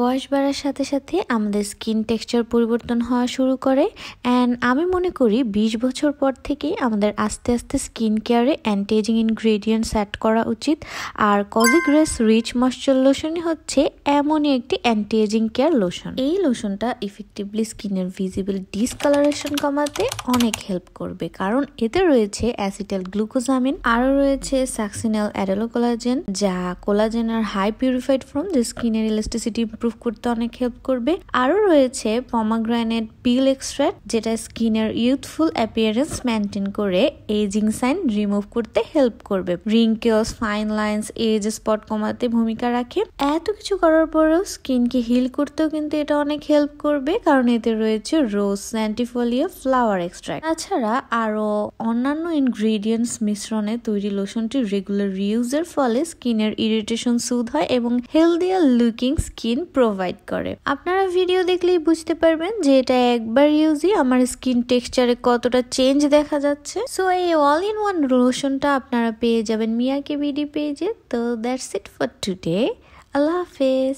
বয়স বাড়ার সাথে সাথে আমাদের স্কিন টেক্সচার পরিবর্তন হওয়া শুরু করে অ্যান্ড আমি মনে করি 20 বছর পর থেকেই আমাদের আস্তে আস্তে স্কিন কেয়ারে অ্যান্টি এজিং ইনগ্রেডিয়েন্টস অ্যাড করা উচিত। আর কজি গ্রেস রিচ ময়েশ্চার লোশনই হচ্ছে এমনই একটি অ্যান্টি এজিং কেয়ার লোশন। এই লোশনটা ইফেক্টিভলি স্কিনের ভিজিবল ডিসকালারেশন কমাতে অনেক হেল্প করবে, কারণ এতে রয়েছে অ্যাসিটাইল গ্লুকোজামিন, আরও রয়েছে সাকসিনাল অ্যাডেনোকোলাজেন, যা কোলাজেনের হাই পিউরিফাইড ফর্ম, যা স্কিনের ইলাস্টিসিটি ইমপ্রুভ করতে অনেক হেল্প করবে। আরও রয়েছে পমাগ্রানেট পিল এক্সট্রাক্ট, যেটা স্কিনের ইউথফুল অ্যাপিয়ারেন্স মেনটেন করে এজিং সাইন রিমুভ করতে হেল্প করবে। Wrinkles, fine lines, age spot কমাতে ভূমিকা রাখে। এত কিছু করার পরেও স্কিনকে হিল করতেও কিন্তু এটা অনেক হেল্প করবে, কারণ এতে রয়েছে রোজ সেন্টিফোলিয়া ফ্লাওয়ার এক্সট্রাক্ট। তাছাড়া আরো অন্যান্য ইনগ্রেডিয়েন্টস মিশ্রণে তৈরি লোশনটি রেগুলার রিউজের ফলে স্কিনের ইরিটেশন সুদ হয় এবং হেলদিয়ার লুকিং স্কিন প্রোভাইড করে। আপনারা ভিডিও দেখলেই বুঝতে পারবেন যে এটা একবার ইউজই আমার স্কিন টেক্সচারে কতটা চেঞ্জ দেখা যাচ্ছে। সো এই অল ইন ওয়ান লোশনটা আপনারা পেয়ে যাবেন মিয়াকে বিডি পেজে। তো দ্যাটস ইট ফর টুডে। আল্লাহ হাফেজ।